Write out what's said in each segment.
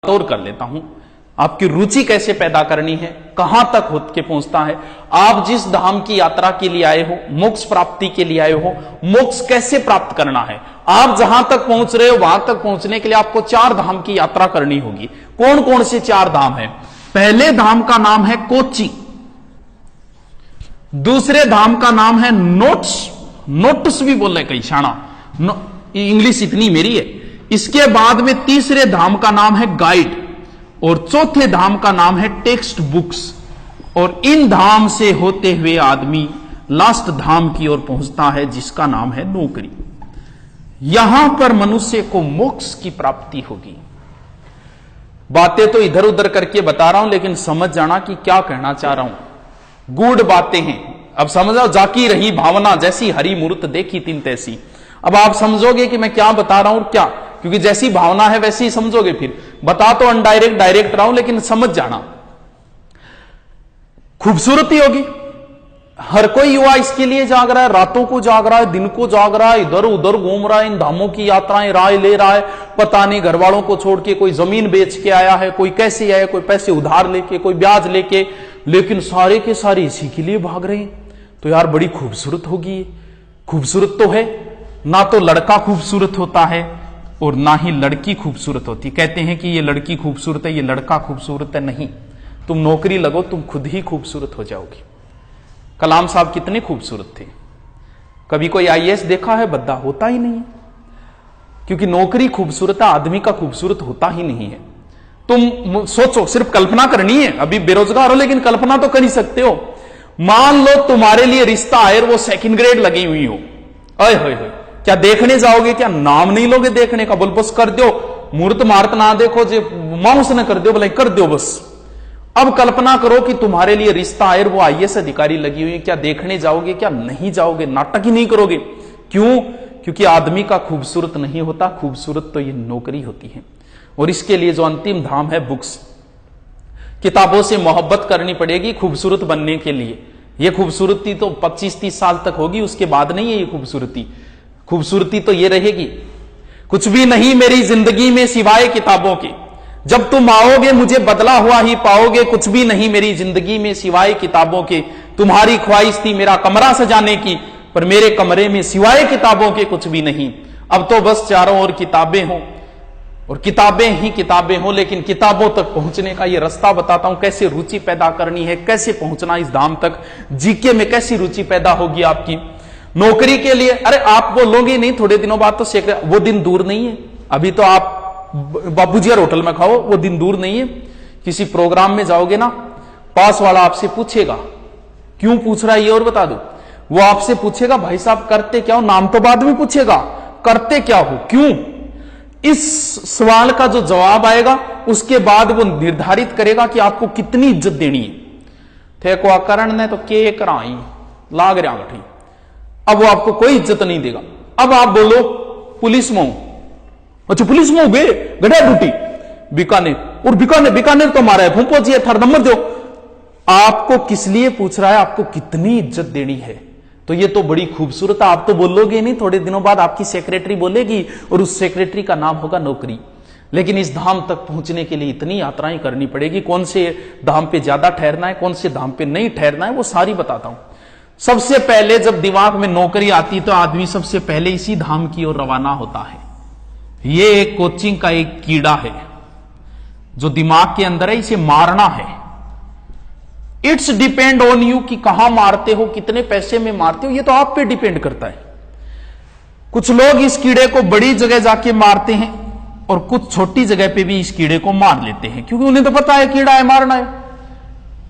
और कर लेता हूं। आपकी रुचि कैसे पैदा करनी है, कहां तक होकर के पहुंचता है। आप जिस धाम की यात्रा के लिए आए हो, मोक्ष प्राप्ति के लिए आए हो, मोक्ष कैसे प्राप्त करना है। आप जहां तक पहुंच रहे हो वहां तक पहुंचने के लिए आपको 4 धाम की यात्रा करनी होगी। कौन कौन से 4 धाम है? पहले धाम का नाम है कोच्चि, दूसरे धाम का नाम है नोट्स, नोट्स भी बोल रहे कई शाना, इंग्लिश इतनी मेरी है। इसके बाद में तीसरे धाम का नाम है गाइड और चौथे धाम का नाम है टेक्स्ट बुक्स। और इन धाम से होते हुए आदमी लास्ट धाम की ओर पहुंचता है जिसका नाम है नौकरी। यहां पर मनुष्य को मोक्ष की प्राप्ति होगी। बातें तो इधर उधर करके बता रहा हूं, लेकिन समझ जाना कि क्या कहना चाह रहा हूं। गूढ़ बातें हैं, अब समझो। जाकी रही भावना जैसी हरी मूर्त देखी तिन तैसी। अब आप समझोगे कि मैं क्या बता रहा हूं और क्या, क्योंकि जैसी भावना है वैसे ही समझोगे। फिर बता तो अनडायरेक्ट डायरेक्ट रहा हूं, लेकिन समझ जाना। खूबसूरती होगी, हर कोई युवा इसके लिए जाग रहा है, रातों को जाग रहा है, दिन को जाग रहा है, इधर उधर घूम रहा है, इन धामों की यात्राएं राय ले रहा है। पता नहीं घर वालों को छोड़ के कोई जमीन बेच के आया है, कोई कैसे आया, कोई पैसे उधार लेके, कोई ब्याज लेके, लेकिन सारे के सारे इसी के लिए भाग रहे हैं। तो यार बड़ी खूबसूरत होगी। खूबसूरत तो है ना, तो लड़का खूबसूरत होता है और ना ही लड़की खूबसूरत होती। कहते हैं कि ये लड़की खूबसूरत है, ये लड़का खूबसूरत है। नहीं, तुम नौकरी लगो, तुम खुद ही खूबसूरत हो जाओगी। कलाम साहब कितने खूबसूरत थे। कभी कोई आईएएस देखा है? बद्दा होता ही नहीं है, क्योंकि नौकरी खूबसूरत है, आदमी का खूबसूरत होता ही नहीं है। तुम सोचो, सिर्फ कल्पना करनी है। अभी बेरोजगार हो लेकिन कल्पना तो कर ही सकते हो। मान लो तुम्हारे लिए रिश्ता आए, वो 2nd ग्रेड लगी हुई हो, अय होय होय, क्या देखने जाओगे? क्या नाम नहीं लोगे देखने का? बोल बस कर दो, मुहूर्त मार्त ना देखो, जे माउस न कर दो, बोले कर दो बस। अब कल्पना करो कि तुम्हारे लिए रिश्ता आए, वो आईएएस अधिकारी लगी हुई है, क्या देखने जाओगे? क्या नहीं जाओगे? नाटक ही नहीं करोगे। क्यों? क्योंकि आदमी का खूबसूरत नहीं होता, खूबसूरत तो ये नौकरी होती है। और इसके लिए जो अंतिम धाम है बुक्स, किताबों से मोहब्बत करनी पड़ेगी खूबसूरत बनने के लिए। ये खूबसूरती तो 25-30 साल तक होगी, उसके बाद नहीं है ये खूबसूरती। खूबसूरती तो ये रहेगी। कुछ भी नहीं मेरी जिंदगी में सिवाय किताबों के, जब तुम आओगे मुझे बदला हुआ ही पाओगे। कुछ भी नहीं मेरी जिंदगी में सिवाय किताबों के। तुम्हारी ख्वाहिश थी मेरा कमरा सजाने की, पर मेरे कमरे में सिवाय किताबों के कुछ भी नहीं। अब तो बस चारों ओर किताबें हों और किताबें ही किताबें हों। लेकिन किताबों तक पहुंचने का ये रास्ता बताता हूं, कैसे रुचि पैदा करनी है, कैसे पहुंचना इस धाम तक। जीके में कैसी रुचि पैदा होगी आपकी। नौकरी के लिए, अरे आप बोलोगे नहीं थोड़े दिनों बाद तो सीख रहे, वो दिन दूर नहीं है। अभी तो आप बाबूजी होटल में खाओ, वो दिन दूर नहीं है। किसी प्रोग्राम में जाओगे ना, पास वाला आपसे पूछेगा, क्यों पूछ रहा है ये और बता दो। वो आपसे पूछेगा भाई साहब करते क्या हो, नाम तो बाद में पूछेगा, करते क्या हो, क्यों। इस सवाल का जो जवाब आएगा उसके बाद वो निर्धारित करेगा कि आपको कितनी इज्जत देनी है। थे को आकरण ने तो के कराई लाग रहा गठी, अब वो आपको कोई इज्जत नहीं देगा। अब आप बोलो पुलिस में हूं, अच्छा पुलिस में हो गए, गढ़ा ड्यूटी बीकानेर, और बीकानेर तो हमारा है, फूंपो जी थर्ड नंबर दो। आपको किस लिए पूछ रहा है, आपको कितनी इज्जत देनी है। तो ये तो बड़ी खूबसूरत है। आप तो बोलोगे नहीं, थोड़े दिनों बाद आपकी सेक्रेटरी बोलेगी और उस सेक्रेटरी का नाम होगा नौकरी। लेकिन इस धाम तक पहुंचने के लिए इतनी यात्राएं करनी पड़ेगी। कौन से धाम पे ज्यादा ठहरना है, कौन से धाम पे नहीं ठहरना है, वो सारी बताता हूं। सबसे पहले जब दिमाग में नौकरी आती तो आदमी सबसे पहले इसी धाम की ओर रवाना होता है। ये एक कोचिंग का एक कीड़ा है जो दिमाग के अंदर है, इसे मारना है। इट्स डिपेंड ऑन यू कि कहां मारते हो, कितने पैसे में मारते हो, ये तो आप पे डिपेंड करता है। कुछ लोग इस कीड़े को बड़ी जगह जाके मारते हैं और कुछ छोटी जगह पे भी इस कीड़े को मार लेते हैं, क्योंकि उन्हें तो पता है कीड़ा है, मारना है।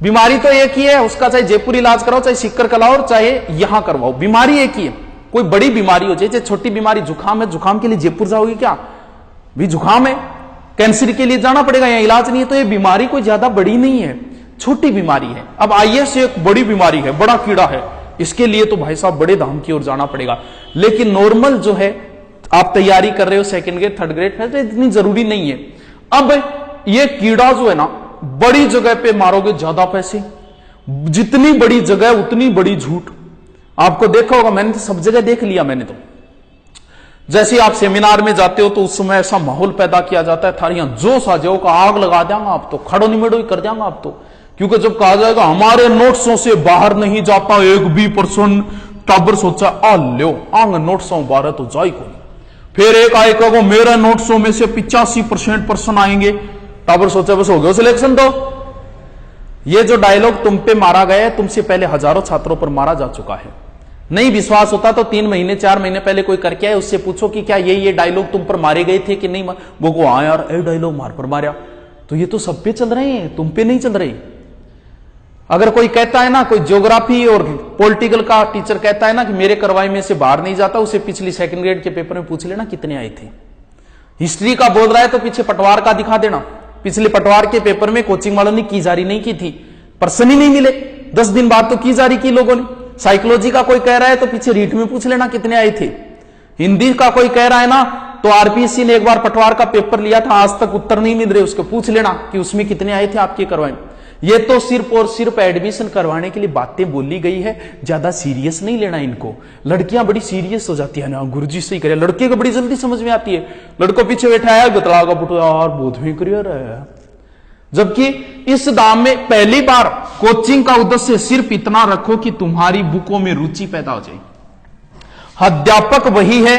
बीमारी तो एक ही है, उसका चाहे जयपुर इलाज कराओ, चाहे सिक्कर कराओ, चाहे यहां करवाओ, बीमारी एक ही है। कोई बड़ी बीमारी हो जाए, छोटी बीमारी जुकाम है, जुकाम के लिए जयपुर जाओगे क्या? भी जुकाम है, कैंसर के लिए जाना पड़ेगा, यहां इलाज नहीं है। तो ये बीमारी कोई ज्यादा बड़ी नहीं है, छोटी बीमारी है। अब आईएएस एक बड़ी बीमारी है, बड़ा कीड़ा है, इसके लिए तो भाई साहब बड़े धाम की ओर जाना पड़ेगा। लेकिन नॉर्मल जो है, आप तैयारी कर रहे हो 2nd ग्रेड 3rd ग्रेड, तो इतनी जरूरी नहीं है। अब ये कीड़ा जो है ना, बड़ी जगह पे मारोगे ज्यादा पैसे, जितनी बड़ी जगह उतनी बड़ी झूठ। आपको देखा होगा, मैंने तो सब जगह देख लिया। मैंने तो जैसे ही आप सेमिनार में जाते हो तो उस समय ऐसा माहौल पैदा किया जाता है, थारी यहां जोश आ जाओ का आग लगा देंगे आप, तो खड़ो निमेड़ो ही कर देंगे आप तो। क्योंकि जब कहा जाएगा हमारे नोट्सों से बाहर नहीं जाता एक भी पर्सन, टाबर सोचा आ लो आंग नोट्सों बारह तो जाई को। फिर एक आएगा वो मेरे नोट्सों में से 85% पर्सन आएंगे, टाबर सोचा बस हो गया सिलेक्शन। तो ये जो डायलॉग तुम पे मारा गया है, तुमसे पहले हजारों छात्रों पर मारा जा चुका है। नहीं विश्वास होता तो 3 महीने 4 महीने पहले कोई करके आए, उससे पूछो कि क्या ये डायलॉग तुम पर मारे गए थे कि नहीं। वो हाँ यार ये डायलॉग मार पर मारा, तो ये तो सब पे चल रहे हैं, तुम पे नहीं चल रहे। अगर कोई कहता है ना, कोई ज्योग्राफी और पॉलिटिकल का टीचर कहता है ना कि मेरे करवाई में से बाहर नहीं जाता, उसे पिछली 2nd ग्रेड के पेपर में पूछ लेना कितने आए थे। हिस्ट्री का बोल रहा है तो पीछे पटवार का दिखा देना, पिछले पटवार के पेपर में कोचिंग वालों ने की जारी नहीं की थी, पर्सन ही नहीं मिले, 10 दिन बाद तो की जारी की लोगों ने। साइकोलॉजी का कोई कह रहा है तो पीछे रीट में पूछ लेना कितने आए थे। हिंदी का कोई कह रहा है ना तो आरपीएससी ने एक बार पटवार का पेपर लिया था, आज तक उत्तर नहीं मिल रहे, उसको पूछ लेना कि उसमें कितने आए थे आपके करवाए। ये तो सिर्फ और सिर्फ एडमिशन करवाने के लिए बातें बोली गई है, ज्यादा सीरियस नहीं लेना इनको। लड़कियां बड़ी सीरियस हो जाती है ना, गुरुजी से ही करे, लड़के को बड़ी जल्दी समझ में आती है। लड़कों पीछे बैठा है गतला का पुटो यार बोध में करियर है, जबकि इस दाम में पहली बार कोचिंग का उद्देश्य सिर्फ इतना रखो कि तुम्हारी बुकों में रुचि पैदा हो जाए। अध्यापक वही है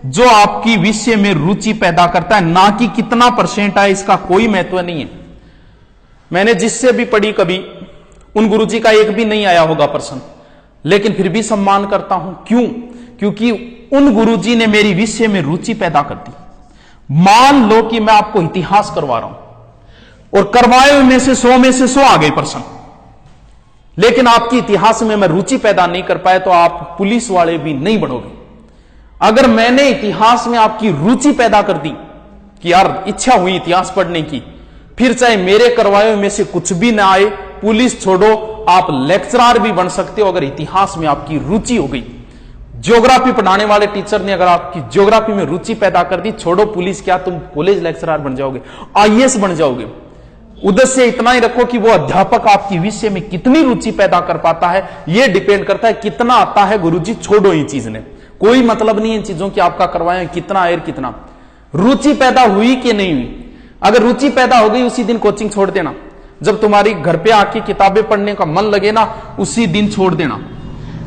जो आपकी विषय में रुचि पैदा करता है, ना कि कितना % आए इसका कोई महत्व नहीं है। मैंने जिससे भी पढ़ी कभी उन गुरुजी का एक भी नहीं आया होगा पर्सन, लेकिन फिर भी सम्मान करता हूं। क्यों? क्योंकि उन गुरुजी ने मेरी विषय में रुचि पैदा कर दी। मान लो कि मैं आपको इतिहास करवा रहा हूं और करवाए में से 100 में से 100 आ गए पर्सन, लेकिन आपकी इतिहास में मैं रुचि पैदा नहीं कर पाया तो आप पुलिस वाले भी नहीं बनोगे। अगर मैंने इतिहास में आपकी रुचि पैदा कर दी कि यार इच्छा हुई इतिहास पढ़ने की, फिर चाहे मेरे करवाए में से कुछ भी ना आए, पुलिस छोड़ो आप लेक्चरर भी बन सकते हो अगर इतिहास में आपकी रुचि हो गई। ज्योग्राफी पढ़ाने वाले टीचर ने अगर आपकी ज्योग्राफी में रुचि पैदा कर दी, छोड़ो पुलिस क्या, तुम कॉलेज लेक्चरर बन जाओगे, आईएएस बन जाओगे। उद्देश्य इतना ही रखो कि वो अध्यापक आपकी विषय में कितनी रुचि पैदा कर पाता है, यह डिपेंड करता है कितना आता है। गुरुजी छोड़ो इन चीज ने कोई मतलब नहीं इन चीजों की, आपका करवाए कितना आए कितना, रुचि पैदा हुई कि नहीं हुई। अगर रुचि पैदा हो गई उसी दिन कोचिंग छोड़ देना, जब तुम्हारी घर पे आके किताबें पढ़ने का मन लगे ना उसी दिन छोड़ देना।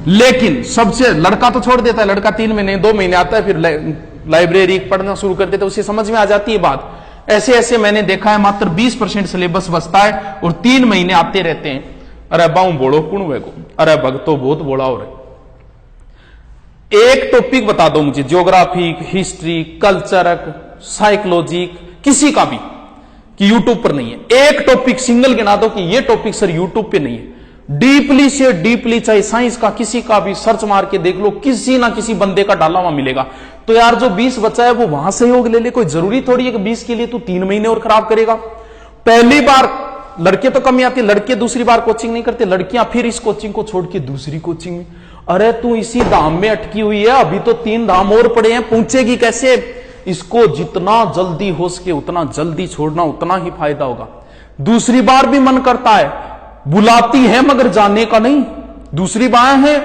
लेकिन सबसे लड़का तो छोड़ देता है, लड़का 3 महीने 2 महीने आता है, फिर लाइब्रेरी पढ़ना शुरू कर देता है, उसे समझ में आ जाती है बात। ऐसे ऐसे मैंने देखा है मात्र 20% सिलेबस बचता है और 3 महीने आते रहते हैं। अरे बाऊ बोलो कुण वे को, अरे भगतो बहुत बोला हो रहे। एक टॉपिक बता दो मुझे, ज्योग्राफी, हिस्ट्री, कल्चर, साइकोलॉजी, किसी का भी कि यूट्यूब पर नहीं है। एक टॉपिक सिंगल गिना दो कि ये टॉपिक सर यूट्यूब पे नहीं है। डीपली से डीपली चाहे साइंस का किसी का भी सर्च मार के देख लो, किसी ना किसी बंदे का डाला हुआ मिलेगा। तो यार जो 20 बचा है वो वहां सहयोग ले ले, कोई जरूरी थोड़ी है कि 20 के लिए तू 3 महीने और खराब करेगा। पहली बार लड़के तो कम ही आते, लड़के दूसरी बार कोचिंग नहीं करते, लड़कियां फिर इस कोचिंग को छोड़ के दूसरी कोचिंग में। अरे तू इसी धाम में अटकी हुई है, अभी तो 3 धाम और पड़े हैं, पहुंचेगी कैसे? इसको जितना जल्दी हो सके उतना जल्दी छोड़ना, उतना ही फायदा होगा। दूसरी बार भी मन करता है, बुलाती है मगर जाने का नहीं। दूसरी बार है,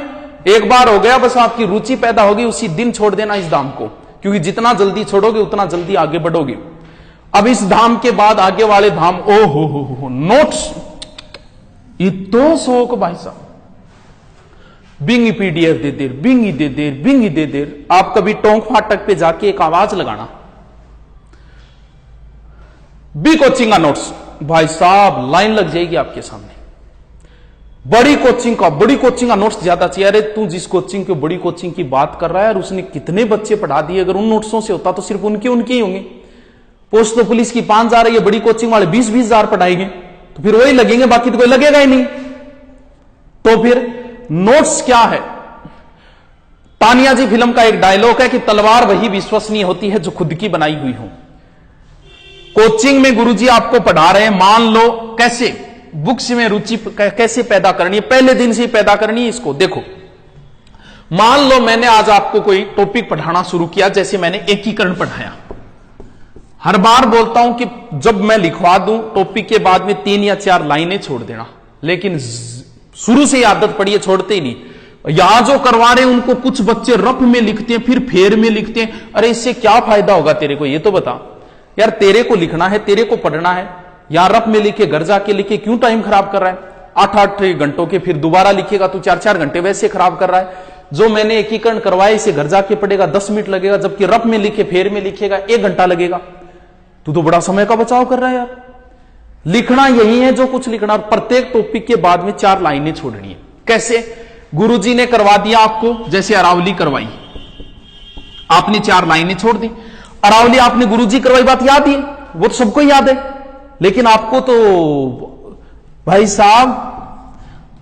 एक बार हो गया बस आपकी रुचि पैदा होगी, उसी दिन छोड़ देना इस धाम को, क्योंकि जितना जल्दी छोड़ोगे उतना जल्दी आगे बढ़ोगे। अब इस धाम के बाद आगे वाले धाम, ओ हो नोट्स, ये तो शौक भाई साहब, बिंगी पीडीएफ दे देर, बिंगी दे देर, बिंगी दे देर। आप कभी टोंक फाटक पे जाके एक आवाज लगाना, बी कोचिंग का नोट्स, भाई साहब लाइन लग जाएगी आपके सामने। बड़ी कोचिंग का नोट्स ज्यादा चाहिए। अरे तू जिस कोचिंग की बड़ी कोचिंग की बात कर रहा है और उसने कितने बच्चे पढ़ा दिए, अगर उन नोट्सों से होता तो सिर्फ उनके ही होंगे। पोस्ट तो पुलिस की 5 जा रही है, बड़ी कोचिंग वाले 20-20 हजार पढ़ाएंगे, तो फिर वही लगेंगे, बाकी तो कोई लगेगा ही नहीं। तो फिर नोट्स क्या है? तानिया जी फिल्म का एक डायलॉग है कि तलवार वही विश्वसनीय होती है जो खुद की बनाई हुई हो। कोचिंग में गुरुजी आपको पढ़ा रहे हैं, मान लो कैसे बुक्स में रुचि कैसे पैदा करनी है, पहले दिन से ही पैदा करनी है इसको। देखो मान लो मैंने आज आपको कोई टॉपिक पढ़ाना शुरू किया, जैसे मैंने एकीकरण पढ़ाया। हर बार बोलता हूं कि जब मैं लिखवा दूं टॉपिक के बाद में 3 या 4 लाइनें छोड़ देना, लेकिन शुरू से ही आदत पड़ी है, छोड़ते ही नहीं। यहां जो करवा रहे हैं उनको कुछ बच्चे रफ में लिखते हैं, फिर फेर में लिखते हैं। अरे इससे क्या फायदा होगा तेरे को, ये तो बता यार। तेरे को लिखना है, तेरे को पढ़ना है, यहां रफ में लिखे, घर जाके लिखे, क्यों टाइम खराब कर रहा है? 8-8 घंटों के फिर दोबारा लिखेगा तो 4-4 घंटे वैसे खराब कर रहा है। जो मैंने एकीकरण करवाया इसे घर जाके पढ़ेगा 10 मिनट लगेगा, जबकि रफ में लिखे फेर में लिखेगा 1 घंटा लगेगा। तू तो बड़ा समय का बचाव कर रहा है यार। लिखना यही है जो कुछ लिखना, और प्रत्येक टॉपिक के बाद में 4 लाइनें छोड़नी है। कैसे? गुरुजी ने करवा दिया आपको, जैसे अरावली करवाई, आपने 4 लाइनें छोड़ दी। अरावली आपने गुरुजी करवाई, बात याद ही है, वो तो सबको याद है। लेकिन आपको तो भाई साहब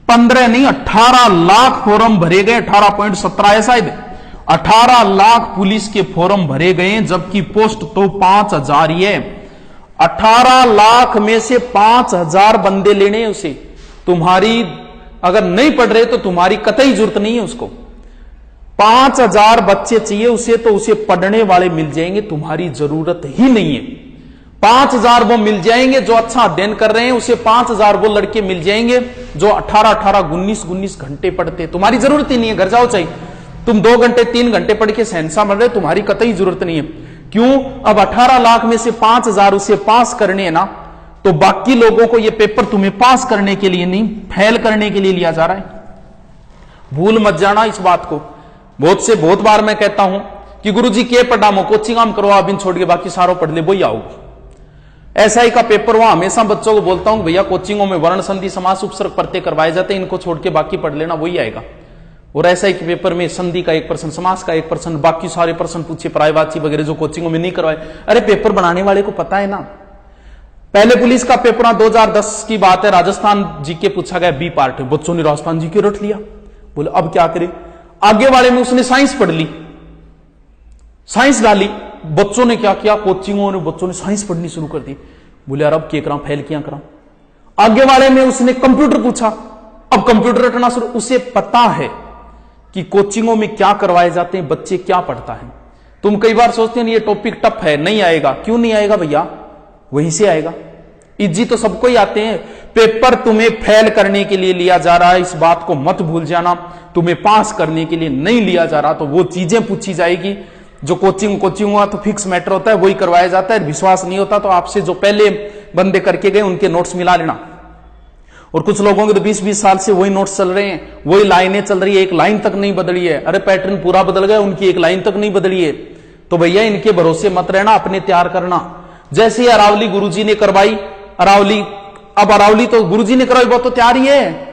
15 नहीं 18 लाख फॉर्म भरे गए, 18.17 है शायद, 18 लाख पुलिस के फॉर्म भरे गए, जबकि पोस्ट तो 5000 ही है। 18 लाख में से 5000 बंदे लेने हैं उसे। तुम्हारी अगर नहीं पढ़ रहे तो तुम्हारी कतई जरूरत नहीं है उसको। 5000 बच्चे चाहिए उसे, तो उसे पढ़ने वाले मिल जाएंगे, तुम्हारी जरूरत ही नहीं है। 5000 वो मिल जाएंगे जो अच्छा अध्ययन कर रहे हैं, उसे 5000 वो लड़के मिल जाएंगे जो 18-18, 19-19 घंटे पढ़ते। तुम्हारी जरूरत ही नहीं है, घर जाओ चाहिए। तुम 2 घंटे 3 घंटे पढ़ के सहनसा बन रहे, तुम्हारी कतई जरूरत नहीं है। क्यों? अब 18 लाख में से 5000 उसे पास करने हैं ना, तो बाकी लोगों को यह पेपर तुम्हें पास करने के लिए नहीं, फेल करने के लिए लिया जा रहा है। भूल मत जाना इस बात को। बहुत बार मैं कहता हूं कि गुरुजी के पढ़ामो, कोचिंग हम करो, आप इन छोड़ के बाकी सारो पढ़ ले, वही आओगे। ऐसा ही का पेपर वहां हमेशा बच्चों को बोलता हूं भैया कोचिंगों में वर्ण संधि समास उपसर्ग प्रत्यय करवाए जाते हैं, इनको छोड़ के बाकी पढ़ लेना, वही आएगा। और ऐसा ही कि पेपर में संधि का 1%, समास का 1%, बाकी सारे प्रश्न पूछे प्रायवाची वगैरह जो कोचिंगों में नहीं करवाए। अरे पेपर बनाने वाले को पता है ना। पहले पुलिस का पेपर 2010 की बात है, राजस्थान जीके पूछा गया, बी पार्ट है, बच्चों ने राजस्थान जीके रट लिया। बोले अब क्या करें? आगे वाले में उसने साइंस पढ़ ली, साइंस डाली। बच्चों ने क्या किया, कोचिंगों ने बच्चों ने साइंस पढ़नी शुरू कर दी। बोले यार अब क्या करा, फेल किया करा। आगे वाले में उसने कंप्यूटर पूछा, अब कंप्यूटर रटना शुरू। उसे पता है कि कोचिंगों में क्या करवाए जाते हैं, बच्चे क्या पढ़ता है। तुम कई बार सोचते हैं ये टॉपिक टफ है, नहीं आएगा। क्यों नहीं आएगा भैया? वहीं से आएगा। इजी तो सबको ही आते हैं। पेपर तुम्हें फेल करने के लिए लिया जा रहा है, इस बात को मत भूल जाना। तुम्हें पास करने के लिए नहीं लिया जा रहा। तो वो चीजें पूछी जाएगी जो कोचिंग हुआ तो फिक्स मैटर होता है, वही करवाया जाता है। विश्वास नहीं होता तो आपसे जो पहले बंदे करके गए उनके नोट्स मिला लेना। और कुछ लोगों के तो 20-20 साल से वही नोट्स चल रहे हैं, वही लाइनें चल रही है, एक लाइन तक नहीं बदली है। अरे पैटर्न पूरा बदल गया, उनकी एक लाइन तक नहीं बदली है। तो भैया इनके भरोसे मत रहना, अपने तैयार करना। जैसे ही अरावली गुरुजी ने करवाई, अरावली तो गुरुजी ने करवाई, वो तो तैयार ही है।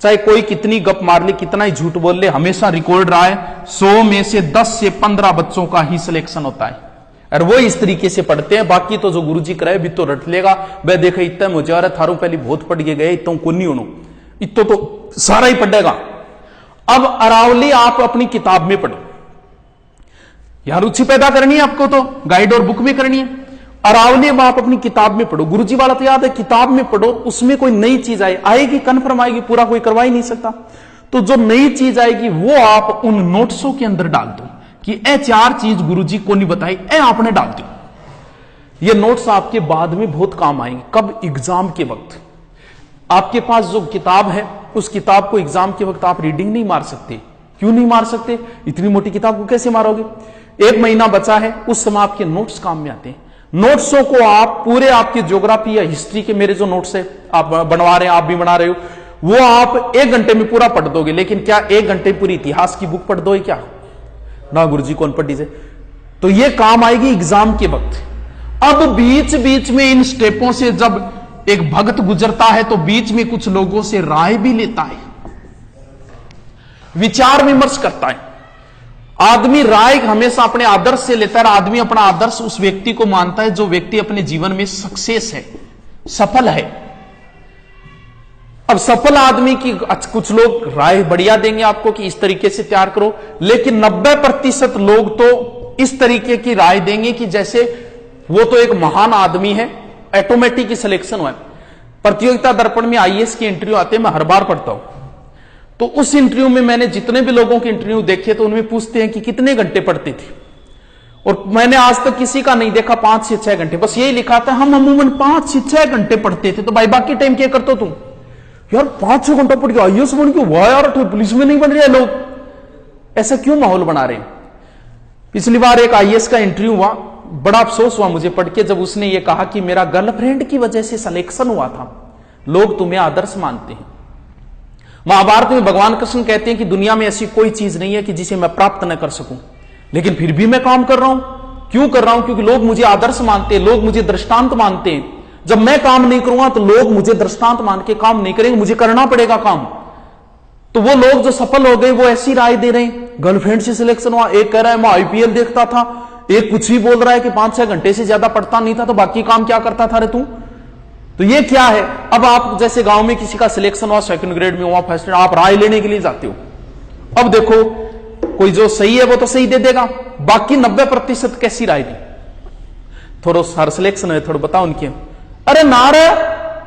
चाहे कोई कितनी गप मार ले, कितना ही झूठ बोल ले, हमेशा रिकॉर्ड रहा है 100 में से 10 से 15 बच्चों का ही सिलेक्शन होता है। और वो इस तरीके से पढ़ते हैं। बाकी तो जो गुरुजी कराए भी तो रट लेगा। वह देखे इतना मुझे आ रहा थारू पहले बहुत पढ़ के गए, इतना को नहीं होनो, इतो तो सारा ही पढ़ेगा। अब अरावली आप अपनी किताब में पढ़ो, यार रुचि पैदा करनी है आपको, तो गाइड और बुक में करनी है। अरावली अब आप अपनी किताब में पढ़ो। गुरुजी वाला तो याद है, किताब में पढ़ो, उसमें कोई नई चीज आएगी, कन्फर्म आएगी, पूरा कोई करवा ही नहीं सकता। तो जो नई चीज आएगी वो आप उन नोट्सों के अंदर डाल दो कि ए 4 चीज गुरुजी को नहीं बताई, ए आपने डाल दो। ये नोट्स आपके बाद में बहुत काम आएंगे। कब? एग्जाम के वक्त। आपके पास जो किताब है, उस किताब को एग्जाम के वक्त आप रीडिंग नहीं मार सकते। क्यों नहीं मार सकते? इतनी मोटी किताब को कैसे मारोगे? 1 महीना बचा है, उस समय आपके नोट्स काम में आते हैं। नोट्सों को आप पूरे आपके ज्योग्राफी या हिस्ट्री के मेरे जो नोट्स है आप बनवा रहे हैं, आप भी बना रहे हो, वो आप 1 घंटे में पूरा पढ़ दोगे। लेकिन क्या 1 घंटे पूरी इतिहास की बुक पढ़ दोगे क्या? ना गुरुजी कौन पढ़ी से। तो ये काम आएगी एग्जाम के वक्त। अब बीच बीच में इन स्टेपों से जब एक भक्त गुजरता है तो बीच में कुछ लोगों से राय भी लेता है, विचार विमर्श करता है। आदमी राय हमेशा अपने आदर्श से लेता है। आदमी अपना आदर्श उस व्यक्ति को मानता है जो व्यक्ति अपने जीवन में सक्सेस है, सफल है। अब सफल आदमी की कुछ लोग राय बढ़िया देंगे आपको कि इस तरीके से तैयार करो, लेकिन 90% लोग तो इस तरीके की राय देंगे कि जैसे वो तो एक महान आदमी है, ऑटोमेटिक सिलेक्शन हुआ है। प्रतियोगिता दर्पण में आईएएस की इंटरव्यू आते हैं, मैं हर बार पढ़ता हूं। तो उस इंटरव्यू में मैंने जितने भी लोगों के इंटरव्यू देखे तो उनमें पूछते हैं कि कितने घंटे पढ़ते थे, और मैंने आज तक किसी का नहीं देखा 5 से 6 घंटे। बस यही लिखा था हम अमूमन 5 से 6 घंटे पढ़ते थे। तो भाई बाकी टाइम क्या करते हो तुम? यार 5-6 घंटा पढ़ के आईएएस बन के वाह यार पुलिस में नहीं बन रहे लोग, ऐसा क्यों माहौल बना रहे हैं? पिछली बार एक आईएएस का इंटरव्यू हुआ, बड़ा अफसोस हुआ मुझे पढ़ के, जब उसने ये कहा कि मेरा गर्लफ्रेंड की वजह से सिलेक्शन हुआ था, लोग तुम्हें आदर्श मानते हैं। महाभारत में भगवान कृष्ण कहते हैं कि दुनिया में ऐसी कोई चीज नहीं है कि जिसे मैं प्राप्त न कर सकूं, लेकिन फिर भी मैं काम कर रहा हूं। क्यों कर रहा हूं? क्योंकि लोग मुझे आदर्श मानते हैं, लोग मुझे दृष्टांत मानते हैं। जब मैं काम नहीं करूंगा तो लोग मुझे दृष्टांत मान के काम नहीं करेंगे, मुझे करना पड़ेगा काम। तो वो लोग जो सफल हो गए वो ऐसी राय दे रहे हैं, गर्लफ्रेंड से सिलेक्शन हुआ, एक कह रहा है मैं आईपीएल देखता था, एक कुछ भी बोल रहा है कि 5-6 घंटे से ज्यादा पढ़ता नहीं था, तो बाकी काम क्या करता था रे तू? तो ये क्या है? अब आप जैसे गांव में किसी का सिलेक्शन हुआ, 2nd ग्रेड में हुआ, 1st ग्रेड, आप राय लेने के लिए जाते हो। अब देखो कोई जो सही है वो तो सही दे देगा, बाकी 90% कैसी राय दी? थोड़ा हर सिलेक्शन है, थोड़ा बताओ उनके। अरे ना रे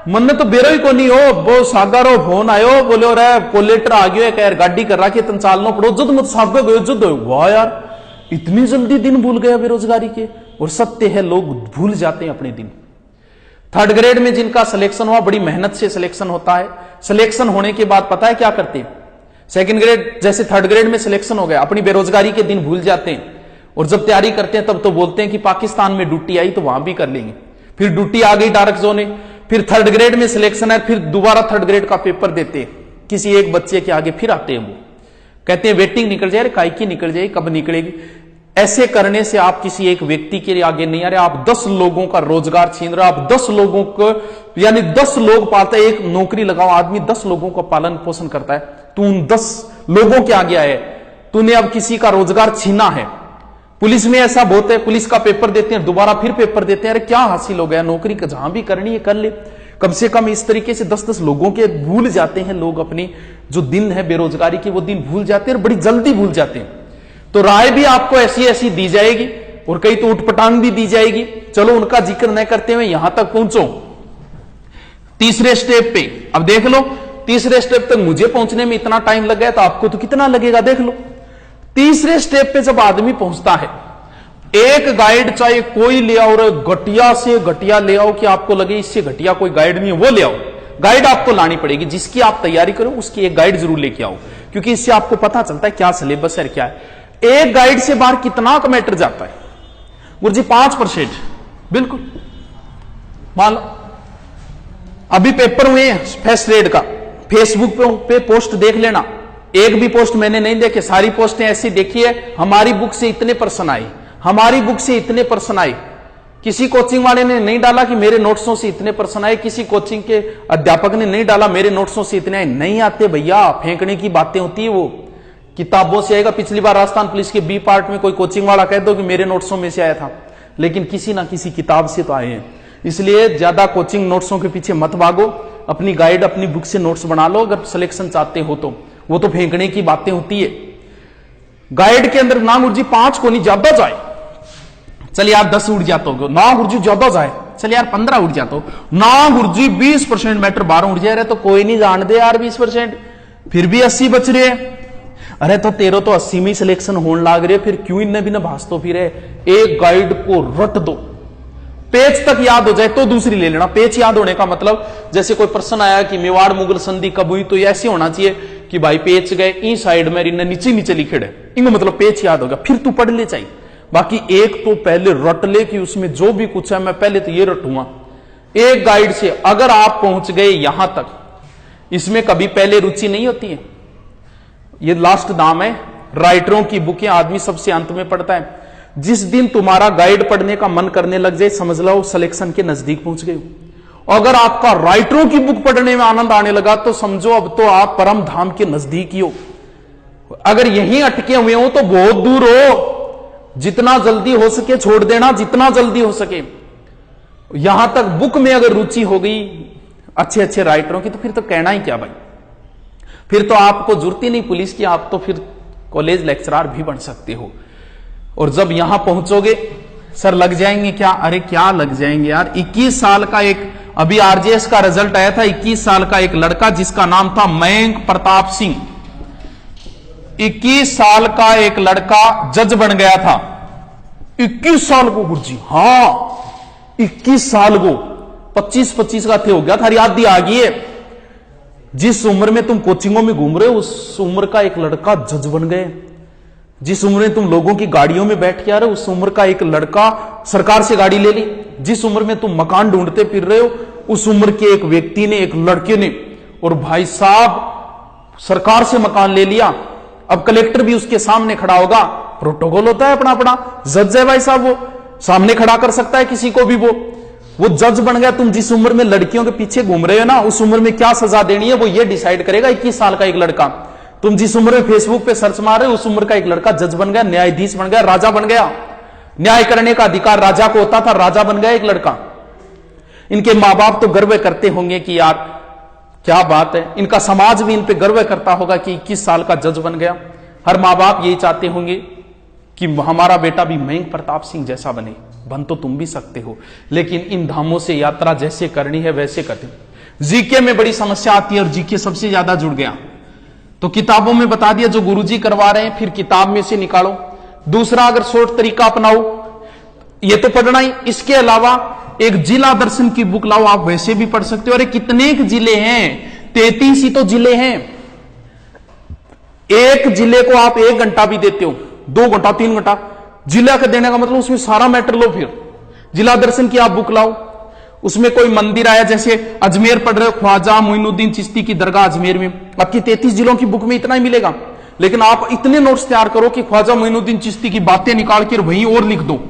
मन ने तो बेरो ही को नहीं हो, वो सागारो फोन आयो, बोलो रे कोलेटर आ गयो यार, गाड़ी कर रहा कि तुम चालनो पड़ो, जुद मत सागा गयो जुद। वाह यार इतनी जल्दी दिन भूल गया बेरोजगारी के। और सत्य है लोग भूल जाते हैं अपने दिन। 3rd ग्रेड में जिनका सिलेक्शन हुआ, बड़ी मेहनत से सिलेक्शन होता है, सिलेक्शन होने के बाद पता है क्या करते हैं? 2nd ग्रेड जैसे 3rd ग्रेड में सिलेक्शन हो गया, अपनी बेरोजगारी के दिन भूल जाते हैं, और जब तैयारी करते हैं तब तो बोलते हैं कि पाकिस्तान में ड्यूटी आई तो वहां भी कर लेंगे। फिर ड्यूटी आ गई डार्क जोन में, फिर 3rd ग्रेड में सिलेक्शन है, फिर दोबारा 3rd ग्रेड का पेपर देते हैं किसी एक बच्चे के आगे, फिर आते हैं वो कहते हैं वेटिंग निकल जाए, काय की निकल जाए, कब निकलेगी। ऐसे करने से आप किसी एक व्यक्ति के आगे नहीं आ रहे, आप 10 लोगों का रोजगार छीन रहे, आप 10 लोगों को, यानी 10 लोग पालते हैं। एक नौकरी लगाओ, आदमी 10 लोगों का पालन पोषण करता है, तू उन 10 लोगों के आगे आए, तूने अब किसी का रोजगार छीना है। पुलिस में ऐसा बहुत है, पुलिस का पेपर देते हैं, दोबारा फिर पेपर देते हैं, अरे क्या हासिल हो गया? नौकरी का जहां भी करनी है कर ले। कम से कम इस तरीके से 10-10 लोगों के भूल जाते हैं लोग, अपनी जो दिन है बेरोजगारी की वो दिन भूल जाते हैं, और बड़ी जल्दी भूल जाते हैं। तो राय भी आपको ऐसी ऐसी दी जाएगी, और कई तो उठपटांग भी दी जाएगी। चलो उनका जिक्र न करते हुए यहां तक पहुंचो, तीसरे स्टेप पे। अब देख लो, तीसरे स्टेप तक मुझे पहुंचने में इतना टाइम लग गया, तो आपको तो कितना लगेगा देख लो। तीसरे स्टेप पे जब आदमी पहुंचता है, एक गाइड चाहे कोई ले आओ, घटिया से घटिया ले आओ कि आपको लगे इससे घटिया कोई गाइड नहीं है, वो ले आओ। गाइड आपको लानी पड़ेगी, जिसकी आप तैयारी करो उसकी एक गाइड जरूर लेके आओ, क्योंकि इससे आपको पता चलता है क्या सिलेबस है क्या है। एक गाइड से बाहर कितना का मैटर जाता है गुरुजी? 5%। बिल्कुल, मान लो अभी पेपर हुए हैं 1st ग्रेड का, फेसबुक पे पोस्ट देख लेना, एक भी पोस्ट मैंने नहीं देखे, सारी पोस्टें ऐसी देखी है, हमारी बुक से इतने पर्सन आए, हमारी बुक से इतने पर्सन आए। किसी कोचिंग वाले ने नहीं डाला कि मेरे नोट्सों से इतने पर्सन आए, किसी कोचिंग के अध्यापक ने नहीं डाला मेरे नोट्सों से इतने आए। नहीं आते भैया, फेंकने की बातें होती है, वो किताबों से आएगा। पिछली बार राजस्थान पुलिस के बी पार्ट में कोई कोचिंग वाला कह दो कि मेरे नोट्सों में से आया था, लेकिन किसी ना किसी किताब से तो आए हैं। इसलिए ज्यादा कोचिंग नोट्सों के पीछे मत भागो, अपनी गाइड अपनी बुक से नोट्स बना लो अगर सिलेक्शन चाहते हो तो। वो तो फेंकने की बातें होती है। गाइड के अंदर ना गुरुजी 5 को नहीं, ज्यादा जाए, चल यार 10 उड़ जाते हो ना गुरुजी, ज्यादा जाए, चल यार 15 उड़ जाते हो ना गुरुजी, 20% मैटर 12 उड़ जाए रहे तो कोई नहीं, जान दे यार 20%, फिर भी 80 बच रहे हैं। अरे तो तेरो तो 80 में सिलेक्शन होने लाग रहे, फिर क्यों इन्हें भी ना भासतो फिर? एक गाइड को रट दो, पेज तक याद हो जाए तो दूसरी ले लेना। पेज याद होने का मतलब, जैसे कोई प्रश्न आया कि मेवाड़ मुगल संधि कब हुई, तो ऐसे होना चाहिए कि भाई पेज गए ई साइड में इन्हें नीचे नीचे लिखे है, इनको मतलब पेज याद होगा, फिर तू पढ़ ले चाहिए। बाकी एक तो पहले रट ले कि उसमें जो भी कुछ है मैं पहले तो ये रटूंगा। एक गाइड से अगर आप पहुंच गए यहां तक, इसमें कभी पहले रुचि नहीं होती है। ये लास्ट दाम है, राइटरों की बुकें आदमी सबसे अंत में पढ़ता है। जिस दिन तुम्हारा गाइड पढ़ने का मन करने लग जाए, समझ लो सिलेक्शन के नजदीक पहुंच गए हो। अगर आपका राइटरों की बुक पढ़ने में आनंद आने लगा तो समझो अब तो आप परम धाम के नजदीक ही हो। अगर यहीं अटके हुए हो तो बहुत दूर हो। जितना जल्दी हो सके छोड़ देना, जितना जल्दी हो सके। यहां तक बुक में अगर रुचि हो गई अच्छे अच्छे राइटरों की, तो फिर तो कहना ही क्या भाई, फिर तो आपको जरूरत ही नहीं पुलिस की, आप तो फिर कॉलेज लेक्चरर भी बन सकते हो। और जब यहां पहुंचोगे, सर लग जाएंगे क्या? अरे क्या लग जाएंगे यार। 21 साल का एक, अभी आरजेएस का रिजल्ट आया था, 21 साल का एक लड़का जिसका नाम था मयंक प्रताप सिंह, 21 साल का एक लड़का जज बन गया था। 21 साल को गुरुजी, हाँ 21 साल को, 25 का थे हो गया था, याद आ गई है। जिस उम्र में तुम कोचिंगों में घूम रहे हो उस उम्र का एक लड़का जज बन गए। जिस उम्र में तुम लोगों की गाड़ियों में बैठ के आ रहे हो उस उम्र का एक लड़का सरकार से गाड़ी ले ली। जिस उम्र में तुम मकान ढूंढते फिर रहे हो उस उम्र के एक व्यक्ति ने, एक लड़के ने, और भाई साहब सरकार से मकान ले लिया। अब कलेक्टर भी उसके सामने खड़ा होगा, प्रोटोकॉल होता है अपना अपना, जज है भाई साहब, वो सामने खड़ा कर सकता है किसी को भी। वो जज बन गया। तुम जिस उम्र में लड़कियों के पीछे घूम रहे हो ना उस उम्र में क्या सजा देनी है वो ये डिसाइड करेगा 21 साल का एक लड़का। तुम जिस उम्र में फेसबुक पे सर्च मार रहे हो उस उम्र का एक लड़का जज बन गया, न्यायाधीश बन गया, राजा बन गया। न्याय करने का अधिकार राजा को होता था, राजा बन गया एक लड़का। इनके मां बाप तो गर्व करते होंगे कि यार क्या बात है, इनका समाज भी इन पे गर्व करता होगा कि 21 साल का जज बन गया। हर मां बाप यही चाहते होंगे कि हमारा बेटा भी मयंक प्रताप सिंह जैसा बने। बन तो तुम भी सकते हो, लेकिन इन धामों से यात्रा जैसे करनी है वैसे करते। जीके में बड़ी समस्या आती है और जीके सबसे ज्यादा जुड़ गया। तो किताबों में बता दिया जो गुरुजी करवा रहे हैं, फिर किताब में से निकालो। दूसरा, अगर शॉर्ट तरीका अपनाओ, ये तो पढ़ना ही, इसके अलावा एक जिला दर्शन की बुक लाओ, आप वैसे भी पढ़ सकते हो। अरे कितने जिले हैं, 33 ही तो जिले हैं। एक जिले को आप 1 घंटा भी देते हो, 2 घंटा 3 घंटा जिला का देने का मतलब उसमें सारा मैटर लो। फिर जिला दर्शन की आप बुक लाओ, उसमें कोई मंदिर आया, जैसे अजमेर पढ़ रहे हो, ख्वाजा मोइनुद्दीन चिश्ती की दरगाह अजमेर में, आपकी 33 जिलों की बुक में इतना ही मिलेगा। लेकिन आप इतने नोट्स तैयार करो कि ख्वाजा मोइनुद्दीन चिश्ती की बातें निकाल के वहीं और लिख दो।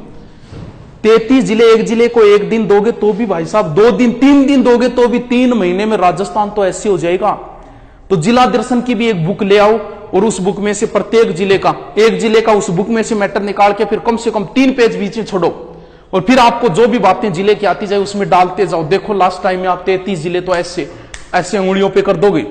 33 जिले, एक जिले को 1 दिन दोगे तो भी भाई साहब 2 दिन 3 दिन दोगे तो भी 3 महीने में राजस्थान तो ऐसे हो जाएगा। तो जिला दर्शन की भी एक बुक ले आओ और उस बुक में से प्रत्येक जिले का, एक जिले का उस बुक में से मैटर निकाल के फिर कम से कम 3 पेज बीच में छोड़ो और फिर आपको जो भी बातें जिले की आती जाए उसमें डालते जाओ। देखो लास्ट टाइम में आप 33 जिले तो ऐसे ऐसे उंगलियों पे कर दोगे।